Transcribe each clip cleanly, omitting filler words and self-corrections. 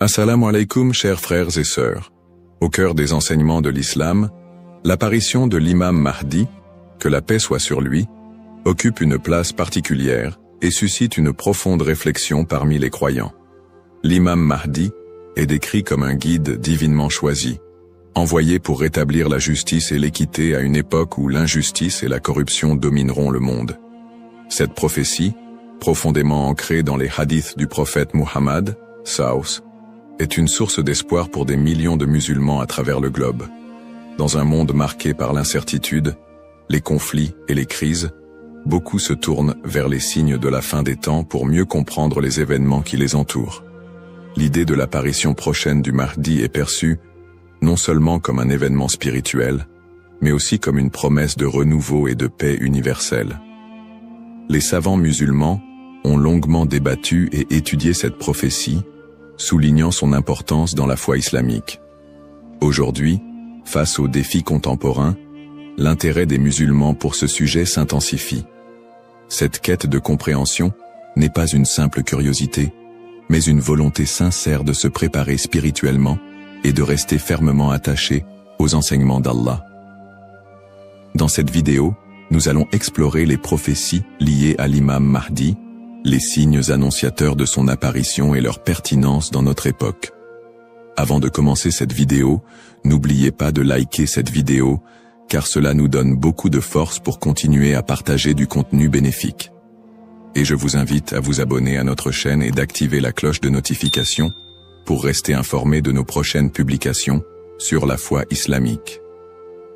Assalamu alaikum, chers frères et sœurs. Au cœur des enseignements de l'islam, l'apparition de l'imam Mahdi, que la paix soit sur lui, occupe une place particulière et suscite une profonde réflexion parmi les croyants. L'imam Mahdi est décrit comme un guide divinement choisi, envoyé pour rétablir la justice et l'équité à une époque où l'injustice et la corruption domineront le monde. Cette prophétie, profondément ancrée dans les hadiths du prophète Muhammad, Saus, est une source d'espoir pour des millions de musulmans à travers le globe. Dans un monde marqué par l'incertitude, les conflits et les crises, beaucoup se tournent vers les signes de la fin des temps pour mieux comprendre les événements qui les entourent. L'idée de l'apparition prochaine du Mahdi est perçue non seulement comme un événement spirituel, mais aussi comme une promesse de renouveau et de paix universelle. Les savants musulmans ont longuement débattu et étudié cette prophétie, soulignant son importance dans la foi islamique. Aujourd'hui, face aux défis contemporains, l'intérêt des musulmans pour ce sujet s'intensifie. Cette quête de compréhension n'est pas une simple curiosité, mais une volonté sincère de se préparer spirituellement et de rester fermement attaché aux enseignements d'Allah. Dans cette vidéo, nous allons explorer les prophéties liées à l'imam Mahdi, les signes annonciateurs de son apparition et leur pertinence dans notre époque. Avant de commencer cette vidéo, n'oubliez pas de liker cette vidéo, car cela nous donne beaucoup de force pour continuer à partager du contenu bénéfique. Et je vous invite à vous abonner à notre chaîne et d'activer la cloche de notification pour rester informé de nos prochaines publications sur la foi islamique.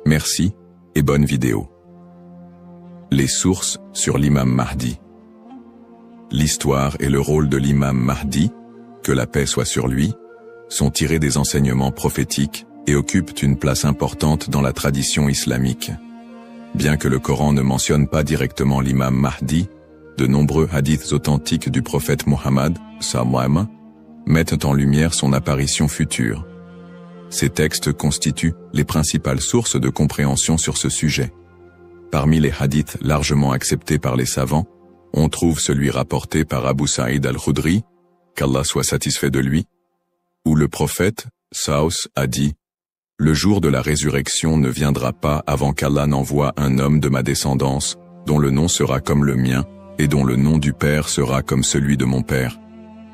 Merci et bonne vidéo. Les sources sur l'imam Mahdi. L'histoire et le rôle de l'imam Mahdi, que la paix soit sur lui, sont tirés des enseignements prophétiques et occupent une place importante dans la tradition islamique. Bien que le Coran ne mentionne pas directement l'imam Mahdi, de nombreux hadiths authentiques du prophète Muhammad, sallam, mettent en lumière son apparition future. Ces textes constituent les principales sources de compréhension sur ce sujet. Parmi les hadiths largement acceptés par les savants, on trouve celui rapporté par Abu Saïd al-Khudri, qu'Allah soit satisfait de lui, où le prophète, Saus, a dit « Le jour de la résurrection ne viendra pas avant qu'Allah n'envoie un homme de ma descendance, dont le nom sera comme le mien, et dont le nom du Père sera comme celui de mon Père.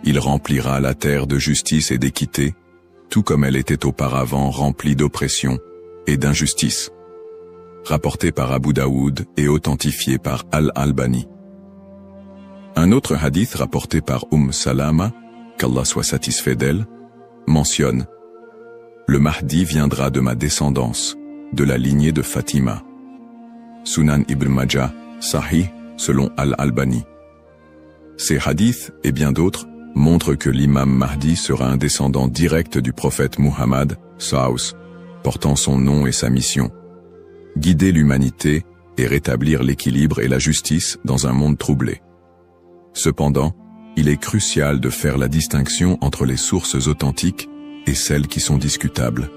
Il remplira la terre de justice et d'équité, tout comme elle était auparavant remplie d'oppression et d'injustice. » Rapporté par Abu Daoud et authentifié par Al-Albani. Un autre hadith rapporté par Salama, qu'Allah soit satisfait d'elle, mentionne « Le Mahdi viendra de ma descendance, de la lignée de Fatima. » Sunan Ibn Majah, Sahih, selon Al-Albani. Ces hadiths, et bien d'autres, montrent que l'imam Mahdi sera un descendant direct du prophète Muhammad, Saus, portant son nom et sa mission. Guider l'humanité et rétablir l'équilibre et la justice dans un monde troublé. Cependant, il est crucial de faire la distinction entre les sources authentiques et celles qui sont discutables.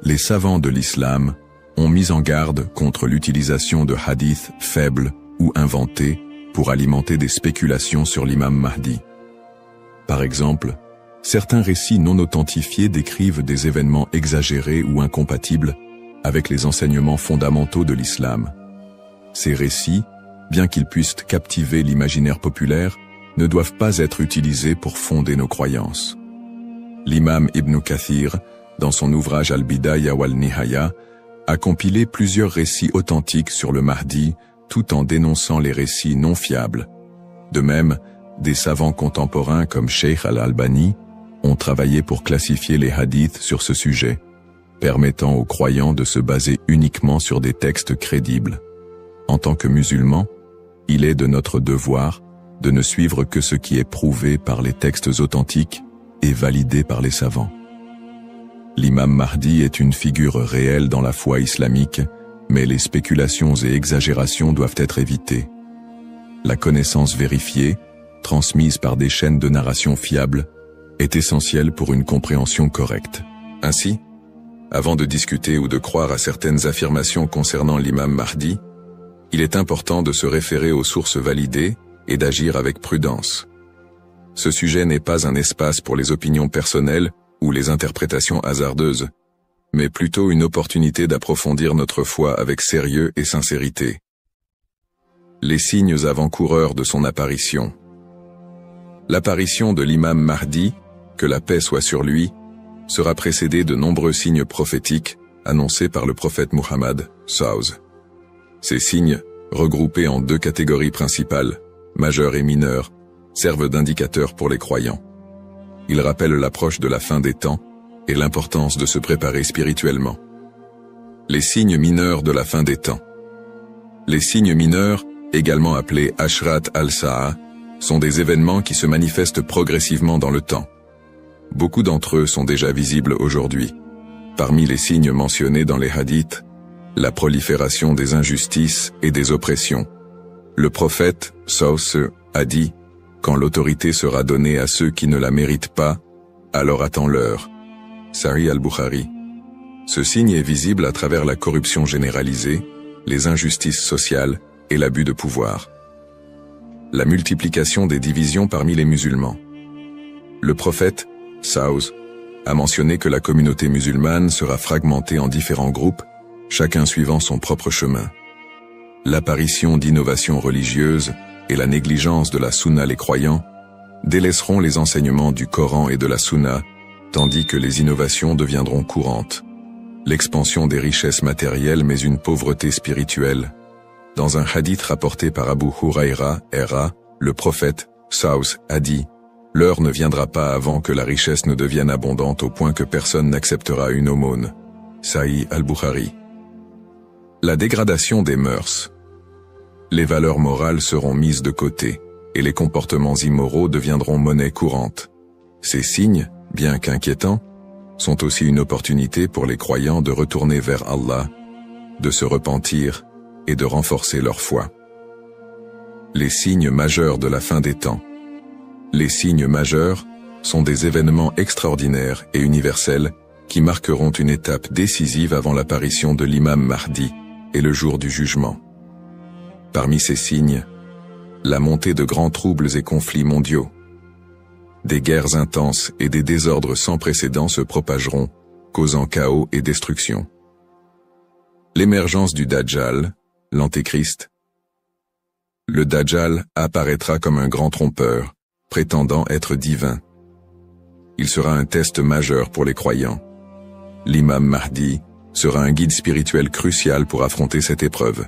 Les savants de l'islam ont mis en garde contre l'utilisation de hadiths faibles ou inventés pour alimenter des spéculations sur l'imam Mahdi. Par exemple, certains récits non authentifiés décrivent des événements exagérés ou incompatibles avec les enseignements fondamentaux de l'islam. Ces récits, bien qu'ils puissent captiver l'imaginaire populaire, ne doivent pas être utilisés pour fonder nos croyances. L'imam Ibn Kathir, dans son ouvrage Al-Bidaya wal-Nihaya, a compilé plusieurs récits authentiques sur le Mahdi, tout en dénonçant les récits non fiables. De même, des savants contemporains comme Sheikh Al-Albani ont travaillé pour classifier les hadiths sur ce sujet, permettant aux croyants de se baser uniquement sur des textes crédibles. En tant que musulmans, il est de notre devoir de ne suivre que ce qui est prouvé par les textes authentiques et validé par les savants. L'imam Mahdi est une figure réelle dans la foi islamique, mais les spéculations et exagérations doivent être évitées. La connaissance vérifiée, transmise par des chaînes de narration fiables, est essentielle pour une compréhension correcte. Ainsi, avant de discuter ou de croire à certaines affirmations concernant l'imam Mahdi, il est important de se référer aux sources validées et d'agir avec prudence. ce sujet n'est pas un espace pour les opinions personnelles ou les interprétations hasardeuses, mais plutôt une opportunité d'approfondir notre foi avec sérieux et sincérité. Les signes avant-coureurs de son apparition. L'apparition de l'imam Mahdi, que la paix soit sur lui, sera précédée de nombreux signes prophétiques annoncés par le prophète Muhammad, SAW. Ces signes, regroupés en deux catégories principales, majeurs et mineurs, servent d'indicateurs pour les croyants. Ils rappellent l'approche de la fin des temps et l'importance de se préparer spirituellement. Les signes mineurs de la fin des temps. Les signes mineurs, également appelés Ashrat al-Sa'a, sont des événements qui se manifestent progressivement dans le temps. Beaucoup d'entre eux sont déjà visibles aujourd'hui. Parmi les signes mentionnés dans les hadiths, la prolifération des injustices et des oppressions. Le prophète, SAW, a dit « Quand l'autorité sera donnée à ceux qui ne la méritent pas, alors attends-leur » Sahih al-Bukhari. Ce signe est visible à travers la corruption généralisée, les injustices sociales et l'abus de pouvoir. La multiplication des divisions parmi les musulmans. Le prophète, SAW, a mentionné que la communauté musulmane sera fragmentée en différents groupes, chacun suivant son propre chemin. L'apparition d'innovations religieuses et la négligence de la sunna les croyants délaisseront les enseignements du Coran et de la sunna, tandis que les innovations deviendront courantes. L'expansion des richesses matérielles mais une pauvreté spirituelle. Dans un hadith rapporté par Abu Huraira, le prophète, SAW, a dit « L'heure ne viendra pas avant que la richesse ne devienne abondante au point que personne n'acceptera une aumône. » Sahih al-Bukhari. La dégradation des mœurs. Les valeurs morales seront mises de côté, et les comportements immoraux deviendront monnaie courante. Ces signes, bien qu'inquiétants, sont aussi une opportunité pour les croyants de retourner vers Allah, de se repentir et de renforcer leur foi. Les signes majeurs de la fin des temps. Les signes majeurs sont des événements extraordinaires et universels qui marqueront une étape décisive avant l'apparition de l'imam Mahdi et le jour du jugement. Parmi ces signes, la montée de grands troubles et conflits mondiaux. Des guerres intenses et des désordres sans précédent se propageront, causant chaos et destruction. L'émergence du Dajjal, l'Antéchrist. Le Dajjal apparaîtra comme un grand trompeur, prétendant être divin. Il sera un test majeur pour les croyants. L'imam Mahdi sera un guide spirituel crucial pour affronter cette épreuve.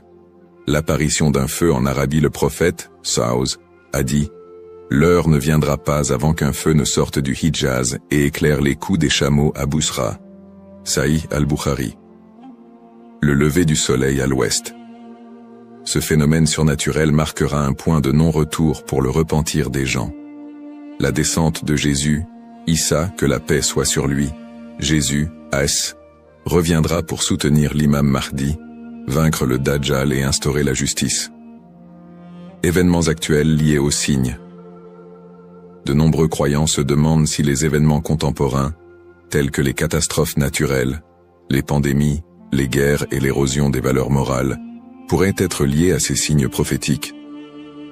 L'apparition d'un feu en Arabie, le prophète, SAW, a dit « L'heure ne viendra pas avant qu'un feu ne sorte du Hijaz et éclaire les coups des chameaux à Bousra. » Sahih al-Bukhari. Le lever du soleil à l'ouest. Ce phénomène surnaturel marquera un point de non-retour pour le repentir des gens. La descente de Jésus, Issa, que la paix soit sur lui, Jésus, As, reviendra pour soutenir l'imam Mahdi, vaincre le Dajjal et instaurer la justice. Événements actuels liés aux signes. De nombreux croyants se demandent si les événements contemporains, tels que les catastrophes naturelles, les pandémies, les guerres et l'érosion des valeurs morales, pourraient être liés à ces signes prophétiques.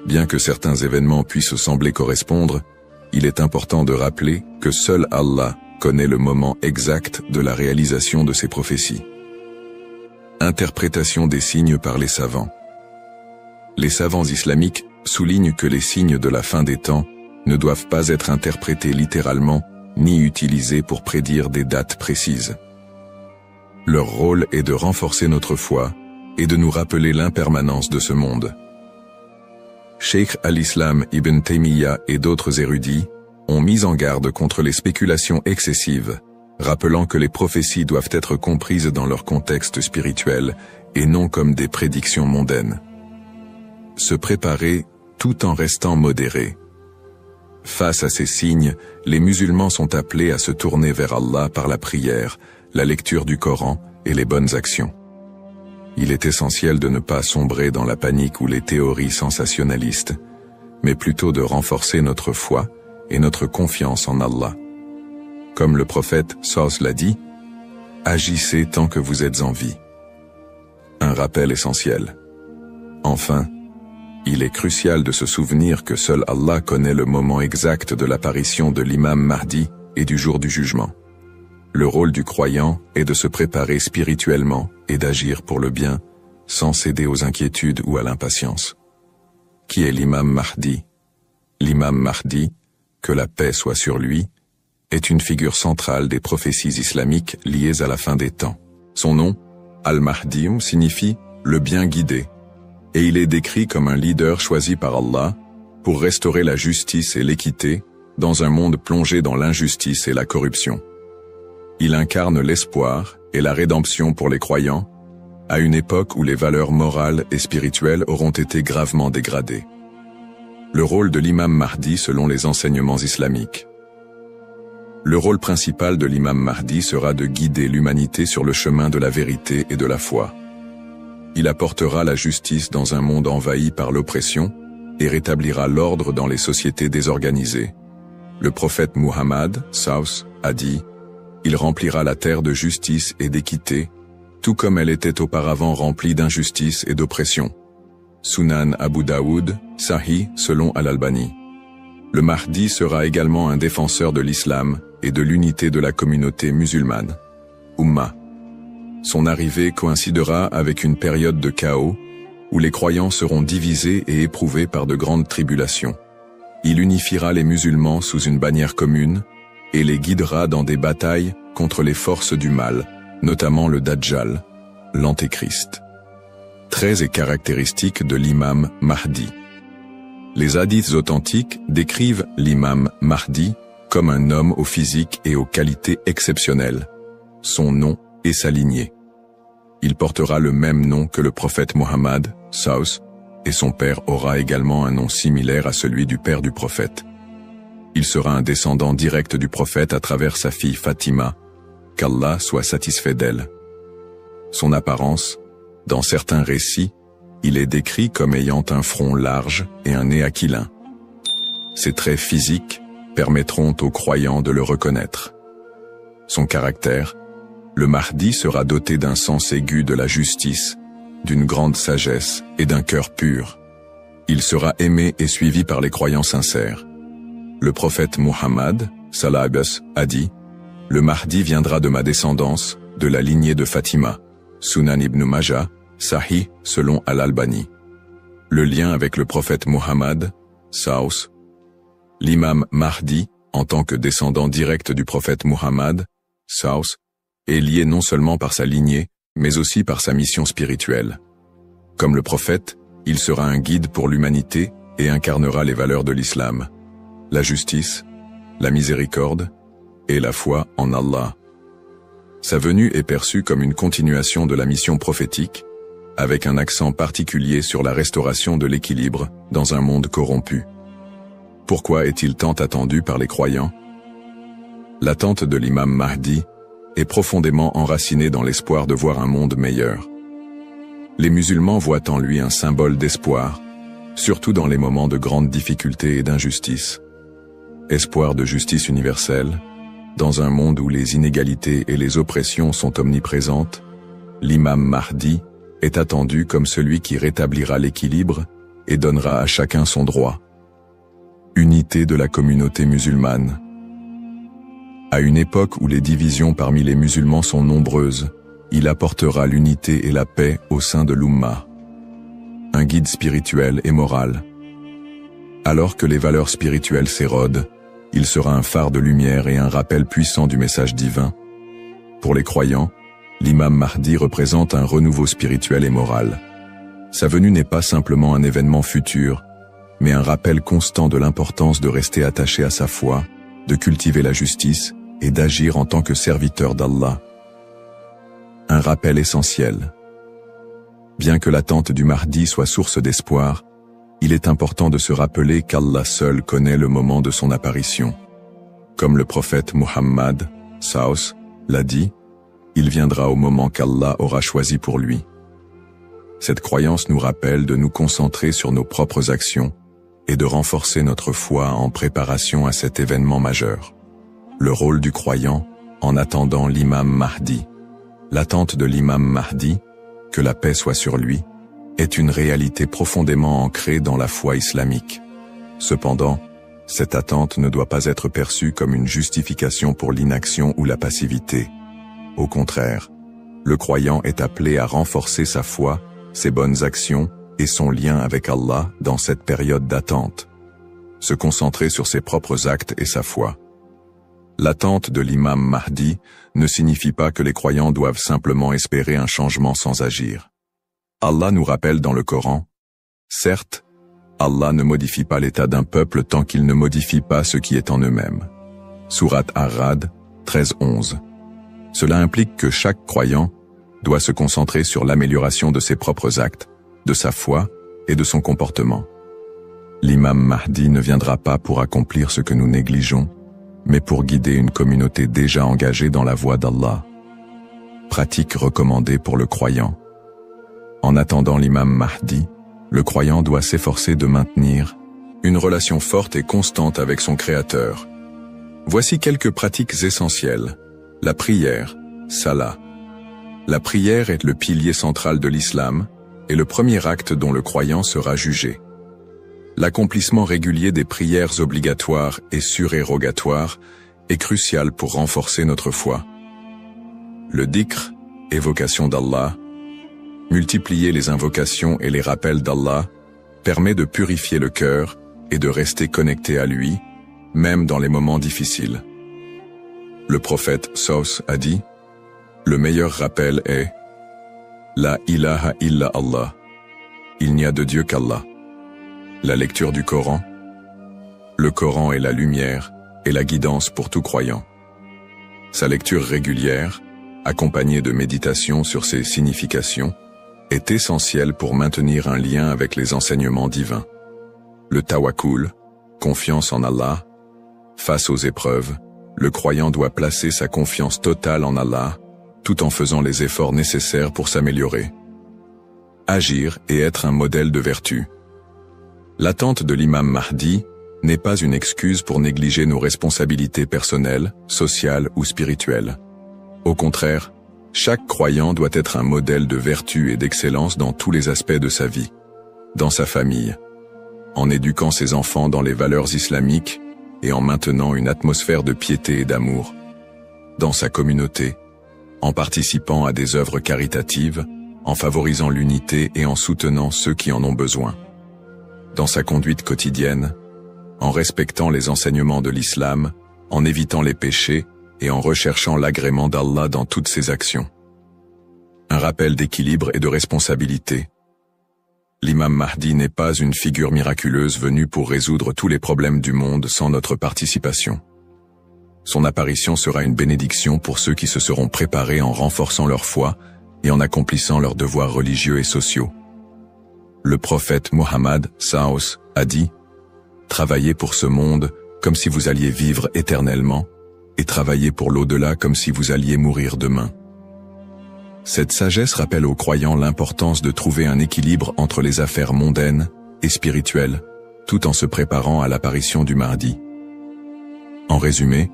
Bien que certains événements puissent sembler correspondre, il est important de rappeler que seul Allah connaît le moment exact de la réalisation de ces prophéties. Interprétation des signes par les savants. Les savants islamiques soulignent que les signes de la fin des temps ne doivent pas être interprétés littéralement ni utilisés pour prédire des dates précises. Leur rôle est de renforcer notre foi et de nous rappeler l'impermanence de ce monde. Cheikh al-Islam Ibn Taymiyyah et d'autres érudits ont mis en garde contre les spéculations excessives, rappelant que les prophéties doivent être comprises dans leur contexte spirituel et non comme des prédictions mondaines. Se préparer tout en restant modéré. Face à ces signes, les musulmans sont appelés à se tourner vers Allah par la prière, la lecture du Coran et les bonnes actions. Il est essentiel de ne pas sombrer dans la panique ou les théories sensationnalistes, mais plutôt de renforcer notre foi et notre confiance en Allah. Comme le prophète SAW l'a dit, « Agissez tant que vous êtes en vie ». Un rappel essentiel. Enfin, Il est crucial de se souvenir que seul Allah connaît le moment exact de l'apparition de l'imam Mahdi et du jour du jugement. Le rôle du croyant est de se préparer spirituellement et d'agir pour le bien, sans céder aux inquiétudes ou à l'impatience. Qui est l'imam Mahdi? L'imam Mahdi, que la paix soit sur lui, est une figure centrale des prophéties islamiques liées à la fin des temps. Son nom, Al-Mahdi, signifie « le bien guidé », et il est décrit comme un leader choisi par Allah pour restaurer la justice et l'équité dans un monde plongé dans l'injustice et la corruption. Il incarne l'espoir et la rédemption pour les croyants, à une époque où les valeurs morales et spirituelles auront été gravement dégradées. Le rôle de l'imam Mahdi selon les enseignements islamiques. Le rôle principal de l'imam Mahdi sera de guider l'humanité sur le chemin de la vérité et de la foi. Il apportera la justice dans un monde envahi par l'oppression et rétablira l'ordre dans les sociétés désorganisées. Le prophète Muhammad, Saus, a dit « Il remplira la terre de justice et d'équité, tout comme elle était auparavant remplie d'injustice et d'oppression. » Sunan Abu Daoud, Sahih, selon Al-Albani. Le Mahdi sera également un défenseur de l'islam et de l'unité de la communauté musulmane. Ummah. Son arrivée coïncidera avec une période de chaos où les croyants seront divisés et éprouvés par de grandes tribulations. Il unifiera les musulmans sous une bannière commune et les guidera dans des batailles contre les forces du mal, notamment le Dajjal, l'Antéchrist. Traits et caractéristiques de l'imam Mahdi. Les hadiths authentiques décrivent l'imam Mahdi comme un homme au physique et aux qualités exceptionnelles. Son nom et sa lignée. Il portera le même nom que le prophète Muhammad, Saus, et son père aura également un nom similaire à celui du père du prophète. Il sera un descendant direct du prophète à travers sa fille Fatima, qu'Allah soit satisfait d'elle. Son apparence, dans certains récits, il est décrit comme ayant un front large et un nez aquilin. Ses traits physiques permettront aux croyants de le reconnaître. Son caractère, le Mahdi sera doté d'un sens aigu de la justice, d'une grande sagesse et d'un cœur pur. Il sera aimé et suivi par les croyants sincères. Le prophète Muhammad, sallallahu alayhi wa sallam, a dit « Le Mahdi viendra de ma descendance, de la lignée de Fatima. » Sunan ibn Majah, Sahih, selon Al-Albani. Le lien avec le prophète Muhammad, Saus. L'imam Mahdi, en tant que descendant direct du prophète Muhammad, Saus, est lié non seulement par sa lignée, mais aussi par sa mission spirituelle. Comme le prophète, il sera un guide pour l'humanité et incarnera les valeurs de l'islam, la justice, la miséricorde et la foi en Allah. Sa venue est perçue comme une continuation de la mission prophétique, avec un accent particulier sur la restauration de l'équilibre dans un monde corrompu. Pourquoi est-il tant attendu par les croyants? L'attente de l'imam Mahdi est profondément enracinée dans l'espoir de voir un monde meilleur. Les musulmans voient en lui un symbole d'espoir, surtout dans les moments de grandes difficultés et d'injustice. Espoir de justice universelle, dans un monde où les inégalités et les oppressions sont omniprésentes, l'imam Mahdi est attendu comme celui qui rétablira l'équilibre et donnera à chacun son droit. Unité de la communauté musulmane. À une époque où les divisions parmi les musulmans sont nombreuses, il apportera l'unité et la paix au sein de l'Ummah. Un guide spirituel et moral. Alors que les valeurs spirituelles s'érodent, il sera un phare de lumière et un rappel puissant du message divin. Pour les croyants, l'imam Mahdi représente un renouveau spirituel et moral. Sa venue n'est pas simplement un événement futur, mais un rappel constant de l'importance de rester attaché à sa foi, de cultiver la justice et d'agir en tant que serviteur d'Allah. Un rappel essentiel. Bien que l'attente du Mahdi soit source d'espoir, il est important de se rappeler qu'Allah seul connaît le moment de son apparition. Comme le prophète Muhammad, Saus, l'a dit, il viendra au moment qu'Allah aura choisi pour lui. Cette croyance nous rappelle de nous concentrer sur nos propres actions et de renforcer notre foi en préparation à cet événement majeur. Le rôle du croyant en attendant l'imam Mahdi. L'attente de l'imam Mahdi, que la paix soit sur lui, est une réalité profondément ancrée dans la foi islamique. Cependant, cette attente ne doit pas être perçue comme une justification pour l'inaction ou la passivité. Au contraire, le croyant est appelé à renforcer sa foi, ses bonnes actions et son lien avec Allah dans cette période d'attente. Se concentrer sur ses propres actes et sa foi. L'attente de l'imam Mahdi ne signifie pas que les croyants doivent simplement espérer un changement sans agir. Allah nous rappelle dans le Coran, « Certes, Allah ne modifie pas l'état d'un peuple tant qu'il ne modifie pas ce qui est en eux-mêmes. » Sourate Ar-Ra'd 13-11. Cela implique que chaque croyant doit se concentrer sur l'amélioration de ses propres actes, de sa foi et de son comportement. L'imam Mahdi ne viendra pas pour accomplir ce que nous négligeons, mais pour guider une communauté déjà engagée dans la voie d'Allah. Pratique recommandée pour le croyant. En attendant l'imam Mahdi, le croyant doit s'efforcer de maintenir une relation forte et constante avec son Créateur. Voici quelques pratiques essentielles. La prière, salah. La prière est le pilier central de l'islam et le premier acte dont le croyant sera jugé. L'accomplissement régulier des prières obligatoires et surérogatoires est crucial pour renforcer notre foi. Le dhikr, évocation d'Allah, multiplier les invocations et les rappels d'Allah, permet de purifier le cœur et de rester connecté à lui, même dans les moments difficiles. Le prophète Saus a dit, « Le meilleur rappel est « La ilaha illa Allah » Il n'y a de Dieu qu'Allah. La lecture du Coran. Le Coran est la lumière et la guidance pour tout croyant. Sa lecture régulière, accompagnée de méditation sur ses significations, est essentielle pour maintenir un lien avec les enseignements divins. Le tawakkul, confiance en Allah. Face aux épreuves, le croyant doit placer sa confiance totale en Allah, tout en faisant les efforts nécessaires pour s'améliorer. Agir et être un modèle de vertu. L'attente de l'imam Mahdi n'est pas une excuse pour négliger nos responsabilités personnelles, sociales ou spirituelles. Au contraire, chaque croyant doit être un modèle de vertu et d'excellence dans tous les aspects de sa vie, dans sa famille, en éduquant ses enfants dans les valeurs islamiques et en maintenant une atmosphère de piété et d'amour, dans sa communauté, en participant à des œuvres caritatives, en favorisant l'unité et en soutenant ceux qui en ont besoin, dans sa conduite quotidienne, en respectant les enseignements de l'islam, en évitant les péchés et en recherchant l'agrément d'Allah dans toutes ses actions. Un rappel d'équilibre et de responsabilité. L'imam Mahdi n'est pas une figure miraculeuse venue pour résoudre tous les problèmes du monde sans notre participation. Son apparition sera une bénédiction pour ceux qui se seront préparés en renforçant leur foi et en accomplissant leurs devoirs religieux et sociaux. Le prophète Muhammad Saus a dit « Travaillez pour ce monde comme si vous alliez vivre éternellement, et travaillez pour l'au-delà comme si vous alliez mourir demain. » Cette sagesse rappelle aux croyants l'importance de trouver un équilibre entre les affaires mondaines et spirituelles, tout en se préparant à l'apparition du Mahdi. En résumé,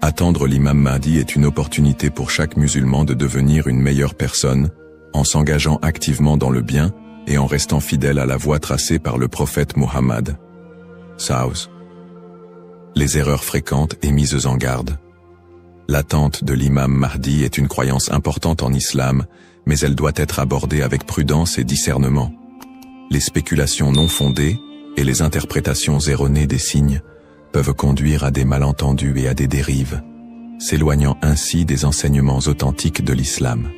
attendre l'imam Mahdi est une opportunité pour chaque musulman de devenir une meilleure personne, en s'engageant activement dans le bien et en restant fidèle à la voie tracée par le prophète Muhammad. Saus. Les erreurs fréquentes et mises en garde. L'attente de l'imam Mahdi est une croyance importante en islam, mais elle doit être abordée avec prudence et discernement. Les spéculations non fondées et les interprétations erronées des signes peuvent conduire à des malentendus et à des dérives, s'éloignant ainsi des enseignements authentiques de l'islam.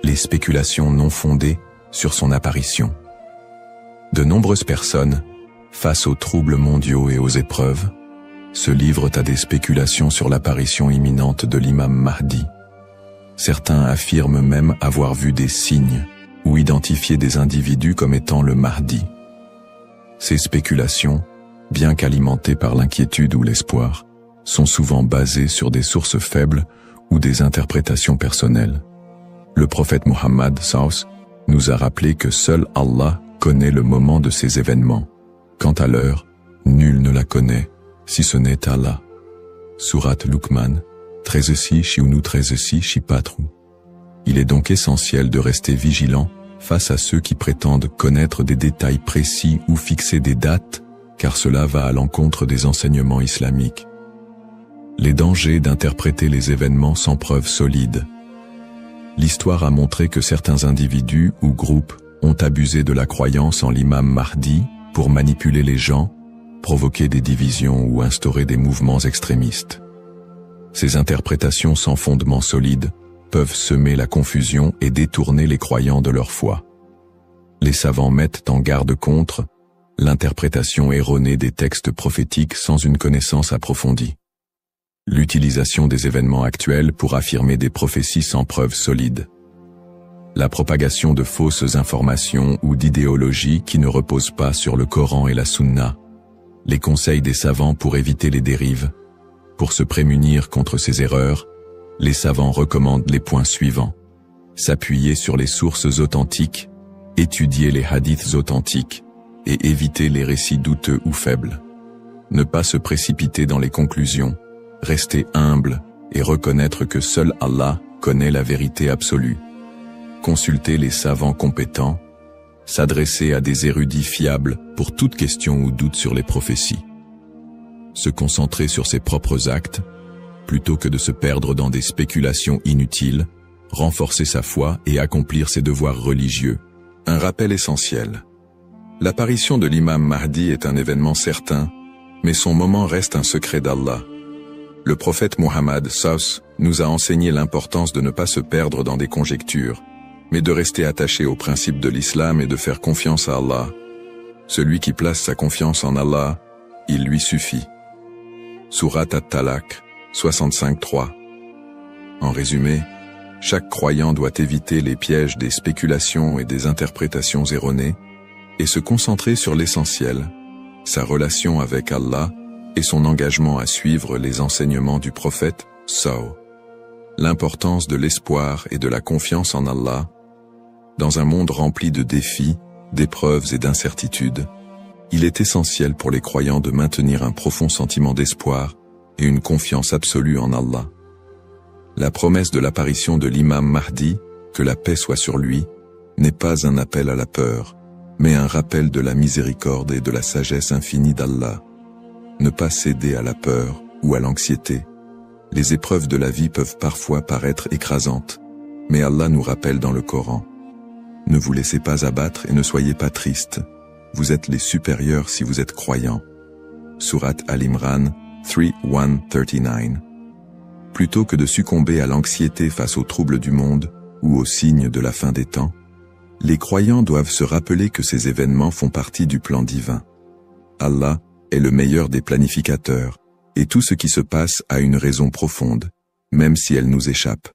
Les spéculations non fondées sur son apparition. De nombreuses personnes, face aux troubles mondiaux et aux épreuves, se livrent à des spéculations sur l'apparition imminente de l'imam Mahdi. Certains affirment même avoir vu des signes ou identifié des individus comme étant le Mahdi. Ces spéculations, bien qu'alimentées par l'inquiétude ou l'espoir, sont souvent basées sur des sources faibles ou des interprétations personnelles. Le prophète Muhammad Saus nous a rappelé que seul Allah connaît le moment de ces événements. Quant à l'heure, nul ne la connaît, si ce n'est Allah. Sourate Luqman, 13-6 Shiunu 13-6 Shipatru. Il est donc essentiel de rester vigilant face à ceux qui prétendent connaître des détails précis ou fixer des dates, car cela va à l'encontre des enseignements islamiques. Les dangers d'interpréter les événements sans preuve solide. L'histoire a montré que certains individus ou groupes ont abusé de la croyance en l'imam Mahdi pour manipuler les gens, provoquer des divisions ou instaurer des mouvements extrémistes. Ces interprétations sans fondement solide peuvent semer la confusion et détourner les croyants de leur foi. Les savants mettent en garde contre l'interprétation erronée des textes prophétiques sans une connaissance approfondie. L'utilisation des événements actuels pour affirmer des prophéties sans preuve solide. La propagation de fausses informations ou d'idéologies qui ne reposent pas sur le Coran et la Sunna. Les conseils des savants pour éviter les dérives. Pour se prémunir contre ces erreurs, les savants recommandent les points suivants. S'appuyer sur les sources authentiques, étudier les hadiths authentiques et éviter les récits douteux ou faibles. Ne pas se précipiter dans les conclusions, rester humble et reconnaître que seul Allah connaît la vérité absolue. Consulter les savants compétents, s'adresser à des érudits fiables pour toute question ou doute sur les prophéties. Se concentrer sur ses propres actes, plutôt que de se perdre dans des spéculations inutiles, renforcer sa foi et accomplir ses devoirs religieux. Un rappel essentiel. L'apparition de l'imam Mahdi est un événement certain, mais son moment reste un secret d'Allah. Le prophète Muhammad SAW nous a enseigné l'importance de ne pas se perdre dans des conjectures, mais de rester attaché aux principes de l'islam et de faire confiance à Allah. Celui qui place sa confiance en Allah, il lui suffit. Sourate At-Talaq, 65-3. En résumé, chaque croyant doit éviter les pièges des spéculations et des interprétations erronées et se concentrer sur l'essentiel, sa relation avec Allah et son engagement à suivre les enseignements du prophète SAW. L'importance de l'espoir et de la confiance en Allah. Dans un monde rempli de défis, d'épreuves et d'incertitudes, il est essentiel pour les croyants de maintenir un profond sentiment d'espoir et une confiance absolue en Allah. La promesse de l'apparition de l'imam Mahdi, que la paix soit sur lui, n'est pas un appel à la peur, mais un rappel de la miséricorde et de la sagesse infinie d'Allah. Ne pas céder à la peur ou à l'anxiété. Les épreuves de la vie peuvent parfois paraître écrasantes, mais Allah nous rappelle dans le Coran: ne vous laissez pas abattre et ne soyez pas tristes. Vous êtes les supérieurs si vous êtes croyants. Sourate Al-Imran 3:1-39. Plutôt que de succomber à l'anxiété face aux troubles du monde ou aux signes de la fin des temps, les croyants doivent se rappeler que ces événements font partie du plan divin. Allah est le meilleur des planificateurs, et tout ce qui se passe a une raison profonde, même si elle nous échappe.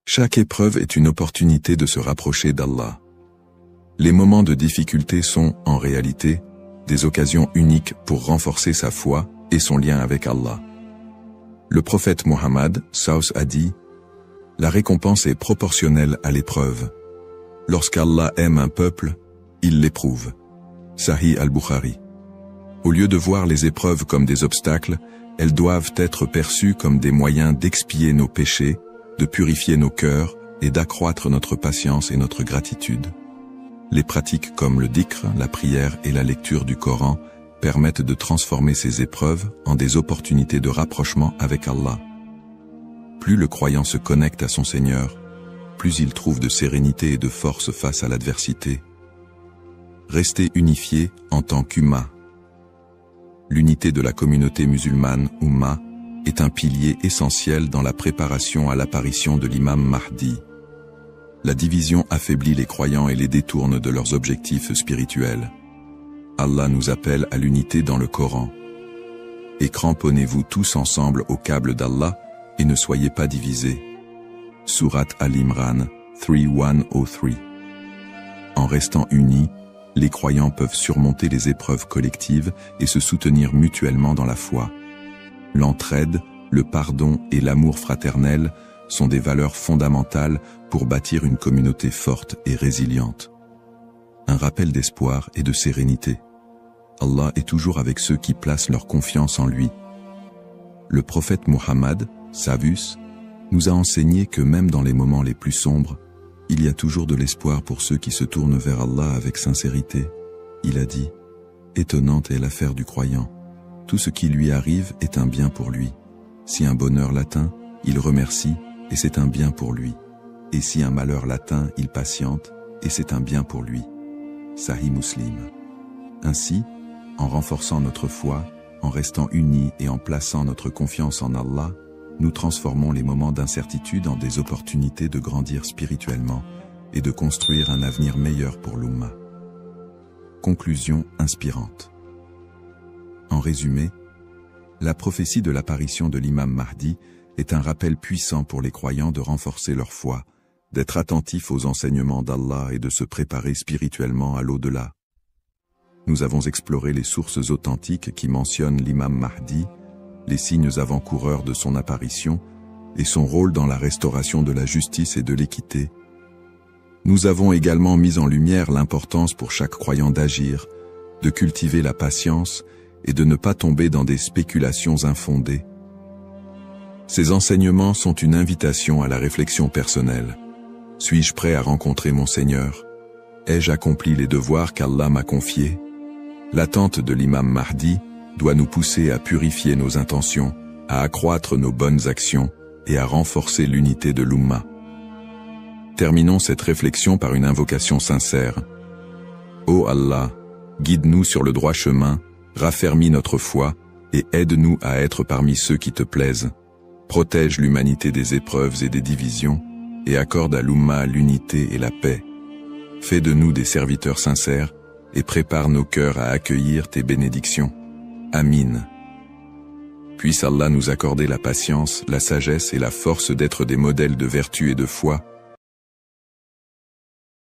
Chaque épreuve est une opportunité de se rapprocher d'Allah. Les moments de difficulté sont, en réalité, des occasions uniques pour renforcer sa foi et son lien avec Allah. Le prophète Muhammad SAW a dit: la récompense est proportionnelle à l'épreuve. Lorsqu'Allah aime un peuple, il l'éprouve. Sahih al-Bukhari. Au lieu de voir les épreuves comme des obstacles, elles doivent être perçues comme des moyens d'expier nos péchés, de purifier nos cœurs et d'accroître notre patience et notre gratitude. Les pratiques comme le dhikr, la prière et la lecture du Coran permettent de transformer ces épreuves en des opportunités de rapprochement avec Allah. Plus le croyant se connecte à son Seigneur, plus il trouve de sérénité et de force face à l'adversité. Rester unifié en tant qu'Umma. L'unité de la communauté musulmane, Umma, est un pilier essentiel dans la préparation à l'apparition de l'imam Mahdi. La division affaiblit les croyants et les détourne de leurs objectifs spirituels. Allah nous appelle à l'unité dans le Coran. Et cramponnez-vous tous ensemble au câble d'Allah et ne soyez pas divisés. Sourate Al-Imran 3:1-3. En restant unis, les croyants peuvent surmonter les épreuves collectives et se soutenir mutuellement dans la foi. L'entraide, le pardon et l'amour fraternel sont des valeurs fondamentales pour bâtir une communauté forte et résiliente. Un rappel d'espoir et de sérénité. Allah est toujours avec ceux qui placent leur confiance en lui. Le prophète Muhammad, Savus, nous a enseigné que même dans les moments les plus sombres, Il y a toujours de l'espoir pour ceux qui se tournent vers Allah avec sincérité. Il a dit, étonnante est l'affaire du croyant. Tout ce qui lui arrive est un bien pour lui. Si un bonheur l'atteint, il remercie, et c'est un bien pour lui. Et si un malheur l'atteint, il patiente, et c'est un bien pour lui. Sahih Muslim. Ainsi, en renforçant notre foi, en restant unis et en plaçant notre confiance en Allah, nous transformons les moments d'incertitude en des opportunités de grandir spirituellement et de construire un avenir meilleur pour l'Ummah. Conclusion inspirante. En résumé, la prophétie de l'apparition de l'imam Mahdi est un rappel puissant pour les croyants de renforcer leur foi, d'être attentifs aux enseignements d'Allah et de se préparer spirituellement à l'au-delà. Nous avons exploré les sources authentiques qui mentionnent l'imam Mahdi, les signes avant-coureurs de son apparition et son rôle dans la restauration de la justice et de l'équité. Nous avons également mis en lumière l'importance pour chaque croyant d'agir, de cultiver la patience et de ne pas tomber dans des spéculations infondées. Ces enseignements sont une invitation à la réflexion personnelle. Suis-je prêt à rencontrer mon Seigneur? Ai-je accompli les devoirs qu'Allah m'a confiés? L'attente de l'imam Mahdi doit nous pousser à purifier nos intentions, à accroître nos bonnes actions et à renforcer l'unité de l'Ummah. Terminons cette réflexion par une invocation sincère. Ô Allah, guide-nous sur le droit chemin, raffermis notre foi et aide-nous à être parmi ceux qui te plaisent. Protège l'humanité des épreuves et des divisions et accorde à l'Ummah l'unité et la paix. Fais de nous des serviteurs sincères et prépare nos cœurs à accueillir tes bénédictions. Amin. Puisse Allah nous accorder la patience, la sagesse et la force d'être des modèles de vertu et de foi,